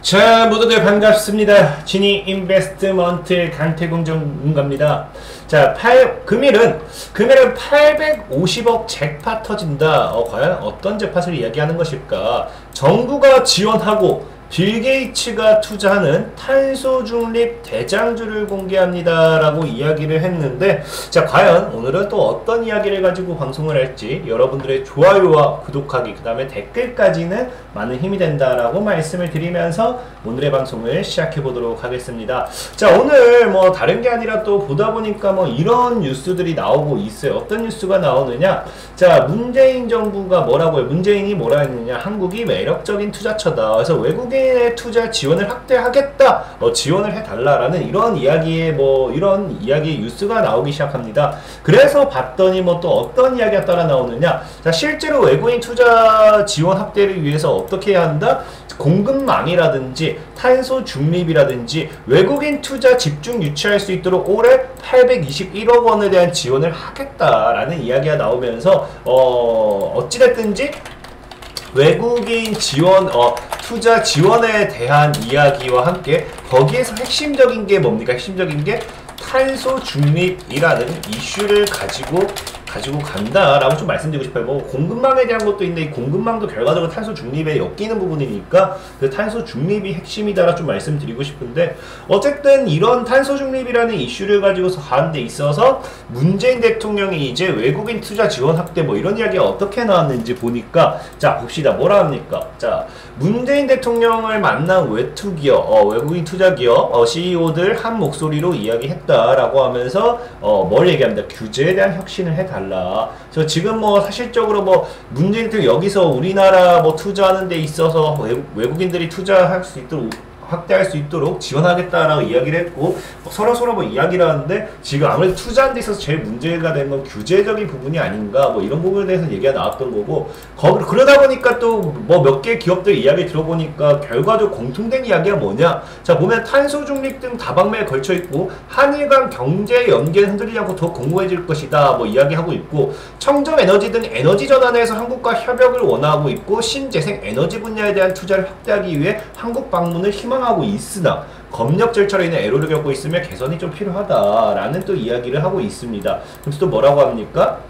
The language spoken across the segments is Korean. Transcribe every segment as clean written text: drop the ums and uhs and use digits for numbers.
자, 모두들 반갑습니다. 지니 인베스트먼트 강태공 전문가입니다. 자, 금일은 850억 잭팟 터진다. 과연 어떤 잭팟을 이야기하는 것일까? 정부가 지원하고 빌 게이츠가 투자하는 탄소 중립 대장주를 공개합니다 라고 이야기를 했는데, 자, 과연 오늘은 또 어떤 이야기를 가지고 방송을 할지 여러분들의 좋아요와 구독하기, 그 다음에 댓글까지는 많은 힘이 된다라고 말씀을 드리면서 오늘의 방송을 시작해 보도록 하겠습니다. 자, 오늘 뭐 다른 게 아니라 또 보다 보니까 뭐 이런 뉴스들이 나오고 있어요. 어떤 뉴스가 나오느냐? 자, 문재인 정부가 뭐라고요? 문재인이 뭐라 했느냐? 한국이 매력적인 투자처다. 그래서 외국인의 투자 지원을 확대하겠다. 지원을 해달라라는 이런 이야기의 이런 이야기 뉴스가 나오기 시작합니다. 그래서 봤더니 뭐 또 어떤 이야기가 따라 나오느냐? 자, 실제로 외국인 투자 지원 확대를 위해서 어떻게 해야 한다? 공급망이라든지 탄소 중립이라든지 외국인 투자 집중 유치할 수 있도록 올해 821억 원에 대한 지원을 하겠다라는 이야기가 나오면서 어찌됐든지 외국인 지원, 투자 지원에 대한 이야기와 함께 거기에서 핵심적인 게 뭡니까? 핵심적인 게 탄소 중립이라는 이슈를 가지고 간다라고 좀 말씀드리고 싶어요. 뭐 공급망에 대한 것도 있는데 이 공급망도 결과적으로 탄소 중립에 엮이는 부분이니까 그 탄소 중립이 핵심이다라 좀 말씀드리고 싶은데, 어쨌든 이런 탄소 중립이라는 이슈를 가지고서 가는 데 있어서 문재인 대통령이 이제 외국인 투자 지원 확대 뭐 이런 이야기가 어떻게 나왔는지 보니까, 자, 봅시다. 뭐라 합니까? 자, 문재인 대통령을 만난 외투기업, 외국인 투자기업 CEO들 한 목소리로 이야기했다라고 하면서 뭘 얘기합니다. 규제에 대한 혁신을 해달라. 그래서 지금 뭐 사실적으로 뭐 문재인 대통령 여기서 우리나라 뭐 투자하는 데 있어서 외국인들이 투자할 수 있도록 확대할 수 있도록 지원하겠다라고 이야기를 했고, 서로 뭐 이야기를 하는데 지금 아무래도 투자하는 데 있어서 제일 문제가 되는 건 규제적인 부분이 아닌가, 뭐 이런 부분에 대해서 얘기가 나왔던 거고, 그러다 보니까 또 뭐 몇 개 기업들 이야기 들어보니까 결과적으로 공통된 이야기가 뭐냐? 자, 보면 탄소 중립 등 다방면에 걸쳐 있고 한일 간 경제 연계는 흔들리지 않고 더 공고해질 것이다 뭐 이야기하고 있고, 청정 에너지 등 에너지 전환에서 한국과 협력을 원하고 있고, 신재생 에너지 분야에 대한 투자를 확대하기 위해 한국 방문을 희망하고 있으나 검역 절차로 인해 애로를 겪고 있으며 개선이 좀 필요하다라는 또 이야기를 하고 있습니다. 그래서 또 뭐라고 합니까?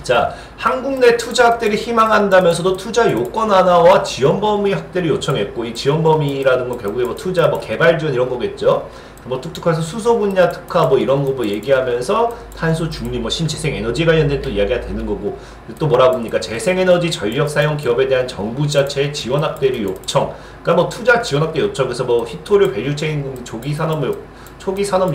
자, 한국 내 투자 확대를 희망한다면서도 투자 요건 완화와 지원 범위 확대를 요청했고, 이 지원 범위라는 건 결국에 뭐 투자 뭐 개발 지원 이런 거겠죠. 뭐 툭툭해서 수소 분야 특화 뭐 이런 거 뭐 얘기하면서 탄소 중립 뭐 신재생 에너지 관련된 또 이야기가 되는 거고, 또 뭐라고 합니까? 재생에너지 전력 사용 기업에 대한 정부 지자체의 지원 확대를 요청. 그러니까 뭐 투자 지원 확대 요청. 그래서 뭐 히토류 밸류체인 초기 산업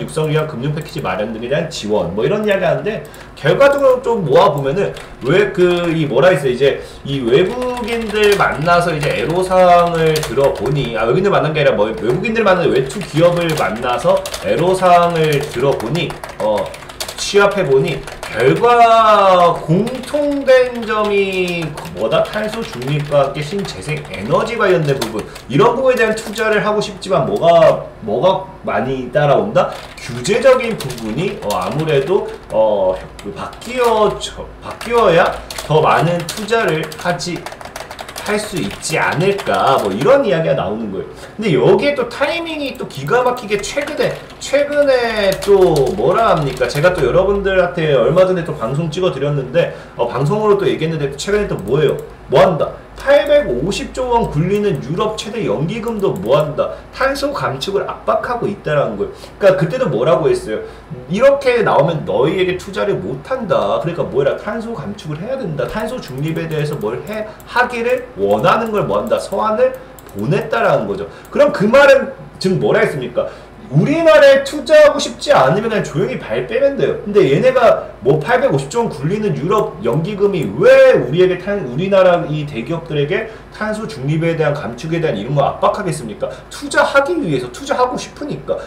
육성을 위한 금융 패키지 마련 등에 대한 지원 뭐 이런 이야기 하는데, 결과적으로 좀 모아보면은 뭐라 했어요? 이제 이 외국인들 만나서 이제 애로사항을 들어보니, 외국인들 만난 게 아니라 뭐 외국인들 만나서 외투 기업을 만나서 애로사항을 들어보니, 취합해보니 결과 공통된 점이 뭐다? 탄소 중립과 함께 신재생 에너지 관련된 부분, 이런 부분에 대한 투자를 하고 싶지만 뭐가 많이 따라온다? 규제적인 부분이 아무래도 바뀌어야 더 많은 투자를 할 수 있지 않을까, 뭐 이런 이야기가 나오는 거예요. 근데 여기에 또 타이밍이 또 기가 막히게 최근에 또 뭐라 합니까? 제가 또 여러분들한테 얼마 전에 또 방송 찍어 드렸는데, 방송으로 또 얘기했는데, 최근에 또 뭐예요? 뭐 한다? 850조 원 굴리는 유럽 최대 연기금도 뭐한다? 탄소 감축을 압박하고 있다라는 거예요. 그러니까 그때도 뭐라고 했어요? 이렇게 나오면 너희에게 투자를 못한다. 그러니까 뭐라? 탄소 감축을 해야 된다. 탄소 중립에 대해서 하기를 원하는 걸 뭐한다? 서한을 보냈다라는 거죠. 그럼 그 말은 지금 뭐라 했습니까? 우리나라에 투자하고 싶지 않으면 그냥 조용히 발 빼면 돼요. 근데 얘네가 뭐 850조 원 굴리는 유럽 연기금이 왜 우리나라 이 대기업들에게 탄소 중립에 대한 감축에 대한 이런 거 압박하겠습니까? 투자하기 위해서, 투자하고 싶으니까.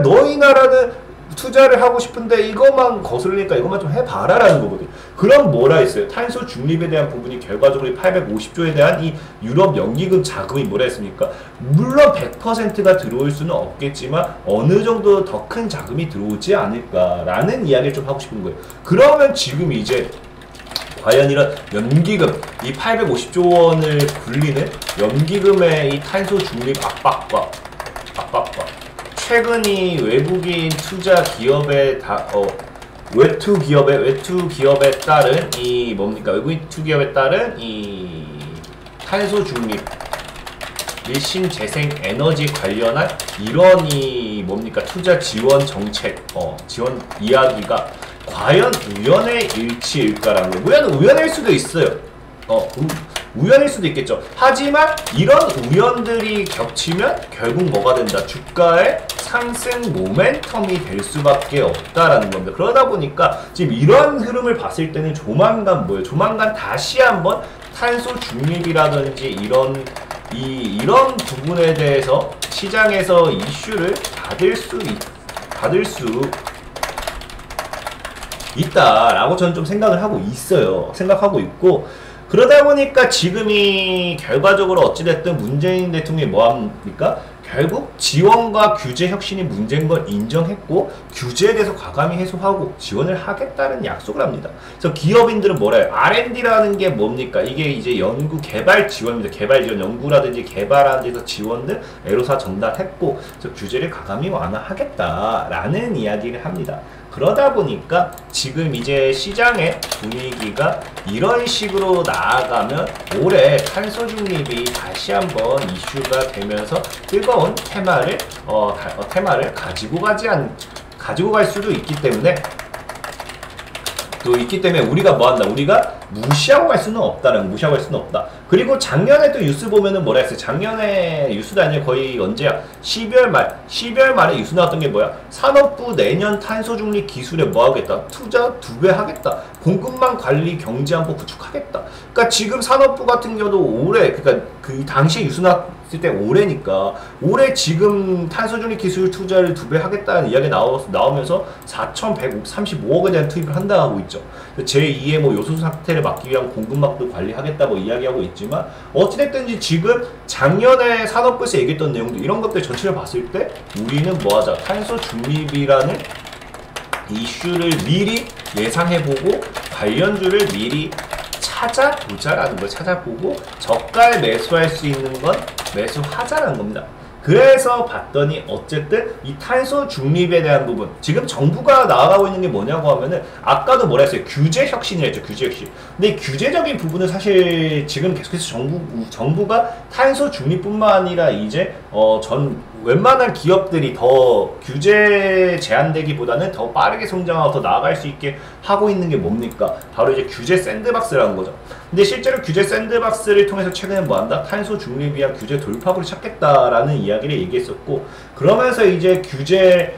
너희 나라는 투자를 하고 싶은데 이것만 거슬리니까 이것만 좀 해봐라 라는 거거든요. 그럼 뭐라 했어요? 탄소 중립에 대한 부분이 결과적으로 850조에 대한 이 유럽 연기금 자금이 뭐라 했습니까? 물론 100%가 들어올 수는 없겠지만 어느 정도 더 큰 자금이 들어오지 않을까라는 이야기를 좀 하고 싶은 거예요. 그러면 지금 이제 과연 이런 연기금, 이 850조 원을 굴리는 연기금의 이 탄소 중립 압박과 최근 이 외국인 투자 기업의 외투 기업에 따른 이 뭡니까? 외국인 투 기업에 따른 이 탄소 중립 신재생 에너지 관련한 이런 이 뭡니까? 투자 지원 정책, 지원 이야기가 과연 우연의 일치일까라는 거예요. 우연일 수도 있어요. 우연일 수도 있겠죠. 하지만 이런 우연들이 겹치면 결국 뭐가 된다? 주가의 상승 모멘텀이 될 수밖에 없다라는 겁니다. 그러다 보니까 지금 이런 흐름을 봤을 때는 조만간 뭐예요? 조만간 다시 한번 탄소 중립이라든지 이런 부분에 대해서 시장에서 이슈를 받을 수 있다라고 저는 좀 생각을 하고 있어요. 생각하고 있고, 그러다 보니까 지금이 결과적으로 어찌됐든 문재인 대통령이 뭐합니까? 결국 지원과 규제 혁신이 문제인 걸 인정했고 규제에 대해서 과감히 해소하고 지원을 하겠다는 약속을 합니다. 그래서 기업인들은 뭐래요? R&D라는 게 뭡니까? 이게 이제 연구 개발 지원입니다. 개발 지원, 연구라든지 개발하는 데서 지원을 애로사 전달했고, 그래서 규제를 과감히 완화하겠다라는 이야기를 합니다. 그러다 보니까 지금 이제 시장의 분위기가 이런 식으로 나아가면 올해 탄소 중립이 다시 한번 이슈가 되면서 뜨거운 테마를 가지고 갈 수도 있기 때문에 우리가 뭐한다? 우리가 무시하고 갈 수는 없다. 그리고 작년에 또 뉴스 보면은 뭐라 했어요? 작년에 뉴스도 아니에요. 거의 언제야? 12월 말에 뉴스 나왔던 게 뭐야? 산업부 내년 탄소 중립 기술에 뭐 하겠다? 투자 2배 하겠다. 공급망 관리 경제안보 구축하겠다. 그러니까 지금 산업부 같은 경우도 올해, 그러니까 그 당시에 뉴스 나왔을 때 올해니까 올해 지금 탄소 중립 기술 투자를 2배 하겠다는 이야기 나오면서 4,135억에 대한 투입을 한다고 하고 있죠. 제2의 뭐 요소수 상태를 막기 위한 공급망도 관리하겠다고 이야기하고 있지만, 어찌됐든지 지금 작년에 산업부에서 얘기했던 내용들, 이런 것들 전체를 봤을 때 우리는 뭐하자? 탄소 중립이라는 이슈를 미리 예상해보고 관련주를 미리 찾아보자라는 걸 찾아보고 저가에 매수할 수 있는 건 매수하자라는 겁니다. 그래서 봤더니 어쨌든 이 탄소 중립에 대한 부분, 지금 정부가 나아가고 있는 게 뭐냐고 하면은 아까도 뭐라 했어요? 규제 혁신을 했죠. 규제 혁신. 근데 이 규제적인 부분은 사실 지금 계속해서 정부가 탄소 중립뿐만 아니라 이제 웬만한 기업들이 더 규제 제한되기보다는 더 빠르게 성장하고 더 나아갈 수 있게 하고 있는 게 뭡니까? 바로 이제 규제 샌드박스라는 거죠. 근데 실제로 규제 샌드박스를 통해서 최근에 뭐 한다? 탄소 중립 위한 규제 돌파구를 찾겠다라는 이야기를 얘기했었고, 그러면서 이제 규제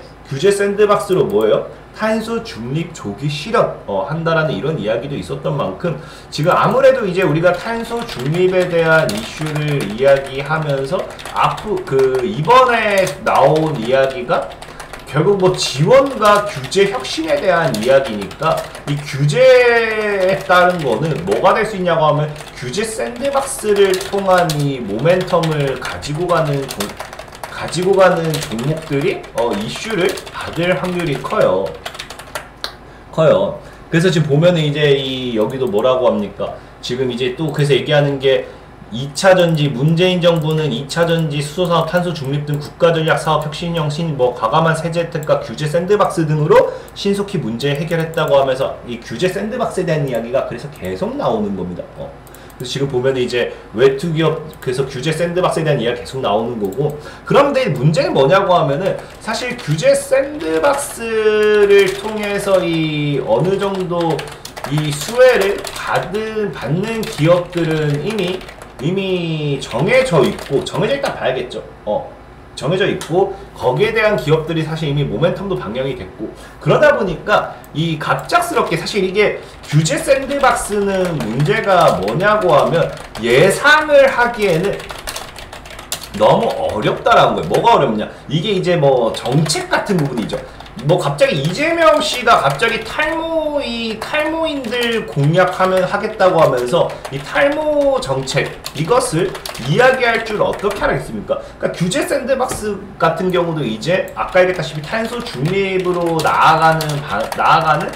샌드박스로 뭐예요? 탄소 중립 조기 실현 한다라는 이런 이야기도 있었던 만큼, 지금 아무래도 이제 우리가 탄소 중립에 대한 이슈를 이야기하면서 이번에 나온 이야기가 결국 뭐 지원과 규제 혁신에 대한 이야기니까, 이 규제에 따른 거는 뭐가 될 수 있냐고 하면 규제 샌드박스를 통한 이 모멘텀을 가지고 가는 종목들이 이슈를 받을 확률이 커요. 그래서 지금 보면은 이제 여기도 뭐라고 합니까? 지금 이제 또 그래서 얘기하는 게 2차전지, 문재인 정부는 2차전지, 수소사업, 탄소 중립 등 국가전략 사업 혁신형 과감한 세제 혜택과 규제 샌드박스 등으로 신속히 문제 해결했다고 하면서 이 규제 샌드박스에 대한 이야기가 그래서 계속 나오는 겁니다. 그래서 지금 보면 이제 외투 기업, 그래서 규제 샌드박스에 대한 이야기가 계속 나오는 거고, 그런데 문제는 뭐냐고 하면은 사실 규제 샌드박스를 통해서 어느 정도 이 수혜를 받는 기업들은 이미 정해져 있다 봐야겠죠. 정해져 있고 거기에 대한 기업들이 사실 이미 모멘텀도 방영이 됐고, 그러다 보니까 이 갑작스럽게 사실 이게 규제 샌드박스는 문제가 뭐냐고 하면 예상을 하기에는 너무 어렵다라는 거예요. 뭐가 어렵냐? 이게 이제 뭐 정책 같은 부분이죠. 뭐 갑자기 이재명 씨가 갑자기 탈모인들 하겠다고 하면서 이 탈모 정책 이것을 이야기할 줄 어떻게 알겠습니까? 그러니까 규제 샌드박스 같은 경우도 이제 아까 얘기했다시피 탄소 중립으로 나아가는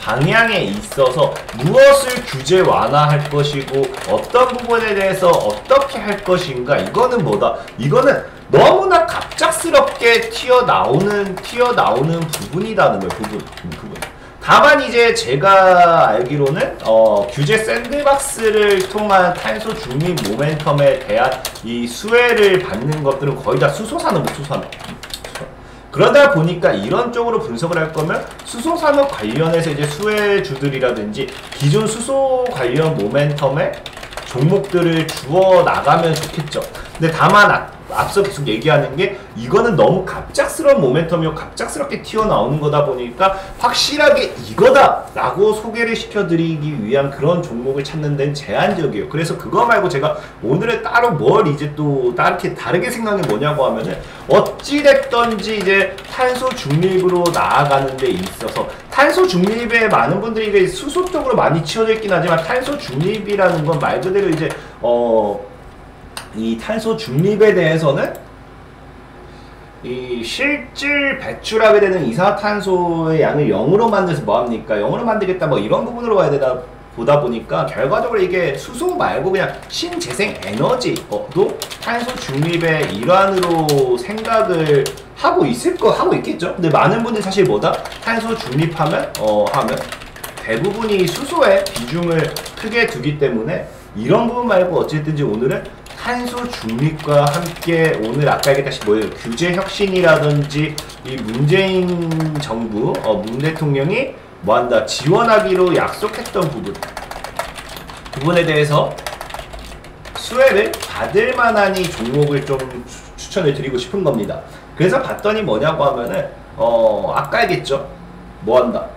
방향에 있어서 무엇을 규제 완화할 것이고 어떤 부분에 대해서 어떻게 할 것인가, 이거는 뭐다? 이거는 너무나 갑작스럽게 튀어나오는 부분이라는 거예요. 부분. 다만 이제 제가 알기로는 규제 샌드박스를 통한 탄소 중립 모멘텀에 대한 이 수혜를 받는 것들은 거의 다 수소산업. 그러다 보니까 이런 쪽으로 분석을 할 거면 수소산업 관련해서 이제 수혜주들이라든지 기존 수소 관련 모멘텀의 종목들을 주어 나가면 좋겠죠. 근데 다만 앞서 계속 얘기하는 게 이거는 너무 갑작스러운 모멘텀이고 갑작스럽게 튀어나오는 거다 보니까 확실하게 이거다 라고 소개를 시켜드리기 위한 그런 종목을 찾는 데는 제한적이에요. 그래서 그거 말고 제가 오늘은 따로 뭘 이제 또 다르게 생각이 뭐냐고 하면은 어찌됐던지 이제 탄소 중립으로 나아가는 데 있어서 탄소 중립에 많은 분들이 이게 수소 쪽으로 많이 치워져 있긴 하지만 탄소 중립이라는 건 말 그대로 이제 이 탄소 중립에 대해서는 이 실질 배출하게 되는 이산화탄소의 양을 0으로 만들어서 뭐합니까? 0으로 만들겠다 뭐 이런 부분으로 가야 되다 보다 보니까 결과적으로 이게 수소 말고 그냥 신재생 에너지도 탄소 중립의 일환으로 생각을 하고 있겠죠? 근데 많은 분들이 사실 뭐다? 탄소 중립하면 대부분이 수소에 비중을 크게 두기 때문에 이런 부분 말고 어쨌든지 오늘은 탄소 중립과 함께 오늘 아까 얘기했다시피 뭐예요? 규제 혁신이라든지 이 문재인 정부, 문 대통령이 뭐한다? 지원하기로 약속했던 부분에 대해서 수혜를 받을 만한 이 종목을 좀 추천을 드리고 싶은 겁니다. 그래서 봤더니 뭐냐고 하면은 아까 얘기했죠? 뭐한다?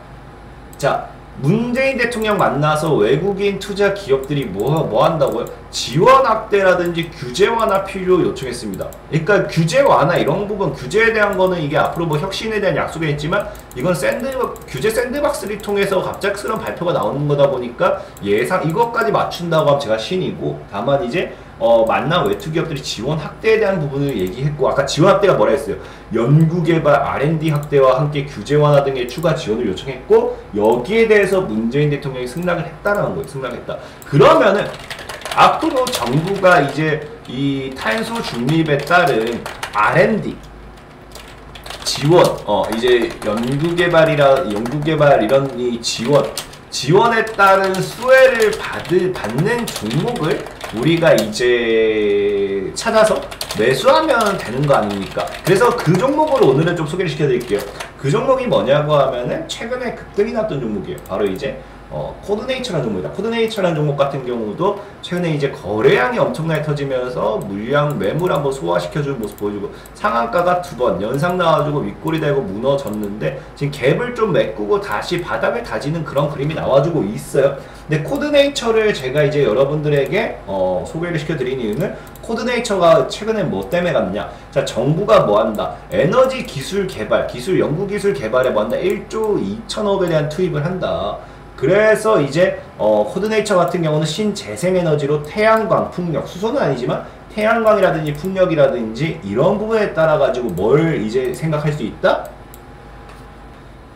자, 문재인 대통령 만나서 외국인 투자 기업들이 뭐 한다고요? 지원 확대라든지 규제 완화 필요 요청했습니다. 그러니까 규제 완화 이런 부분, 규제에 대한 거는 이게 앞으로 뭐 혁신에 대한 약속이 있지만 이건 규제 샌드박스를 통해서 갑작스러운 발표가 나오는 거다 보니까 예상 이것까지 맞춘다고 하면 제가 신이고, 다만 이제 만난 외투 기업들이 지원 확대에 대한 부분을 얘기했고, 아까 지원 확대가 뭐라 했어요? 연구개발 R&D 확대와 함께 규제 완화 등의 추가 지원을 요청했고, 여기에 대해서 문재인 대통령이 승낙을 했다라는 거예요. 승낙했다. 그러면은 앞으로 정부가 이제 이 탄소 중립에 따른 R&D 지원, 이제 연구개발 이런 이 지원에 따른 수혜를 받는 종목을 우리가 이제 찾아서 매수하면 되는 거 아닙니까? 그래서 그 종목을 오늘은 좀 소개를 시켜드릴게요. 그 종목이 뭐냐고 하면은 최근에 급등이 났던 종목이에요. 바로 이제 코드네이처라는 종목이다. 코드네이처라는 종목 같은 경우도 최근에 이제 거래량이 엄청나게 터지면서 물량 매물 한번 소화시켜주는 모습 보여주고, 상한가가 2번 연상 나와주고 윗골이 되고 무너졌는데 지금 갭을 좀 메꾸고 다시 바닥을 다지는 그런 그림이 나와주고 있어요. 근데 코드네이처를 제가 이제 여러분들에게 소개를 시켜드린 이유는 코드네이처가 최근에 뭐 때문에 갔냐? 자, 정부가 뭐 한다? 에너지 기술 개발, 연구 기술 개발에 뭐 한다? 1조 2천억에 대한 투입을 한다. 그래서 이제 코드네이처 같은 경우는 신재생에너지로 태양광, 풍력, 수소는 아니지만 태양광이라든지 풍력이라든지 이런 부분에 따라 가지고 뭘 이제 생각할 수 있다?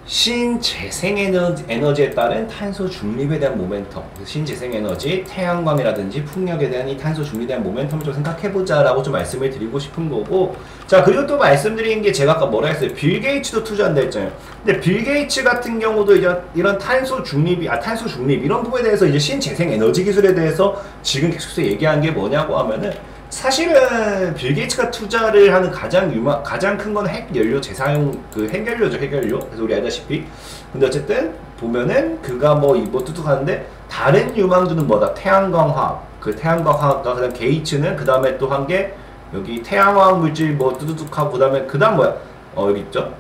신재생에너지에 따른 탄소 중립에 대한 모멘텀, 신재생에너지, 태양광이라든지 풍력에 대한 이 탄소 중립에 대한 모멘텀을 좀 생각해보자 라고 좀 말씀을 드리고 싶은 거고, 자, 그리고 또 말씀드린 게 제가 아까 뭐라 했어요? 빌 게이츠도 투자한다 했잖아요. 근데 빌 게이츠 같은 경우도 이제 이런 탄소 중립 이런 부분에 대해서 이제 신재생에너지 기술에 대해서 지금 계속해서 얘기한 게 뭐냐고 하면은, 사실은 빌 게이츠가 투자를 하는 가장 큰 건 핵연료 재사용, 핵연료죠, 핵연료. 그래서 우리 알다시피. 근데 어쨌든 보면은 그가 뭐 뚜둑하는데 다른 유망주는 뭐다? 태양광 화학. 태양광 화학과 그다음 게이츠는 그 다음에 또 한 게 여기 태양광 물질 뚜둑하고 그다음 뭐야? 여기 있죠.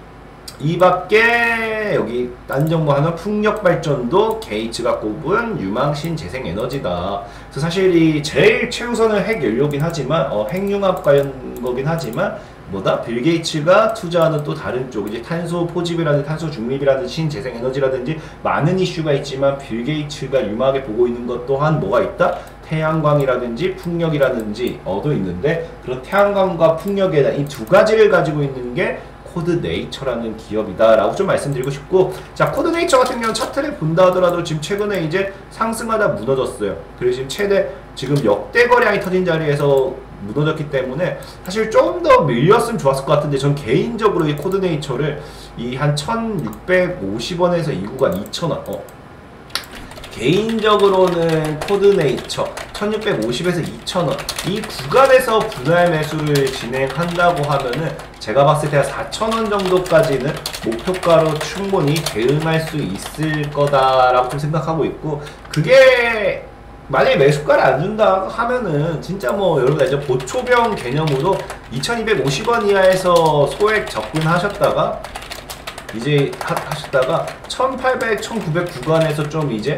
이 밖에 여기 딴 정보 하나 풍력 발전도 게이츠가 꼽은 유망신 재생 에너지다. 그래서 사실 이 제일 최우선은 핵연료긴 하지만 핵융합 관련 거긴 하지만 뭐다? 빌 게이츠가 투자하는 또 다른 쪽, 이제 탄소 포집이라든지 탄소 중립이라든지 신재생 에너지라든지 많은 이슈가 있지만 빌 게이츠가 유망하게 보고 있는 것 또한 뭐가 있다? 태양광이라든지 풍력이라든지 도 있는데, 그런 태양광과 풍력에 대한 이 두 가지를 가지고 있는 게 코드네이처라는 기업이다라고 좀 말씀드리고 싶고, 자, 코드네이처 같은 경우는 차트를 본다 하더라도 지금 최근에 이제 상승하다 무너졌어요. 그리고 지금 역대 거래량이 터진 자리에서 무너졌기 때문에 사실 좀 더 밀렸으면 좋았을 것 같은데, 전 개인적으로 이 코드네이처를 이 한 1650원에서 이 구간 2000원, 개인적으로는 코드네이처 1650에서 2000원 이 구간에서 분할 매수를 진행한다고 하면은 제가 봤을 때 4000원 정도까지는 목표가로 충분히 대응할 수 있을 거다라고 좀 생각하고 있고, 그게 만약에 매수가를 안 준다 하면은 진짜 뭐 여러분 이제 보초병 개념으로 2250원 이하에서 소액 접근하셨다가 이제 하셨다가 1800, 1900 구간에서 좀 이제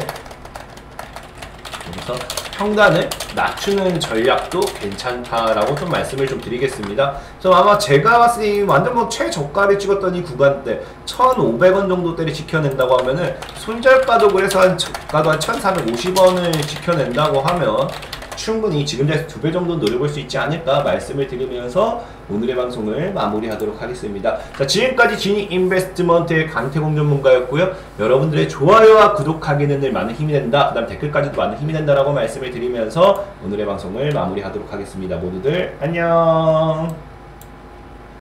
그래서 평단을 낮추는 전략도 괜찮다라고 좀 말씀을 좀 드리겠습니다. 그래서 아마 제가 봤을 때 완전 뭐 최저가를 찍었던 이 구간대 1,500원 정도대를 지켜낸다고 하면은 손절가도 그래서 한 저가도 한 1,450원을 지켜낸다고 하면 충분히 지금 자리에서 2배 정도 노려볼 수 있지 않을까 말씀을 드리면서 오늘의 방송을 마무리하도록 하겠습니다. 자, 지금까지 지니 인베스트먼트의 강태공 전문가였고요. 여러분들의 좋아요와 구독하기는 늘 많은 힘이 된다. 그 다음 댓글까지도 많은 힘이 된다라고 말씀을 드리면서 오늘의 방송을 마무리하도록 하겠습니다. 모두들 안녕.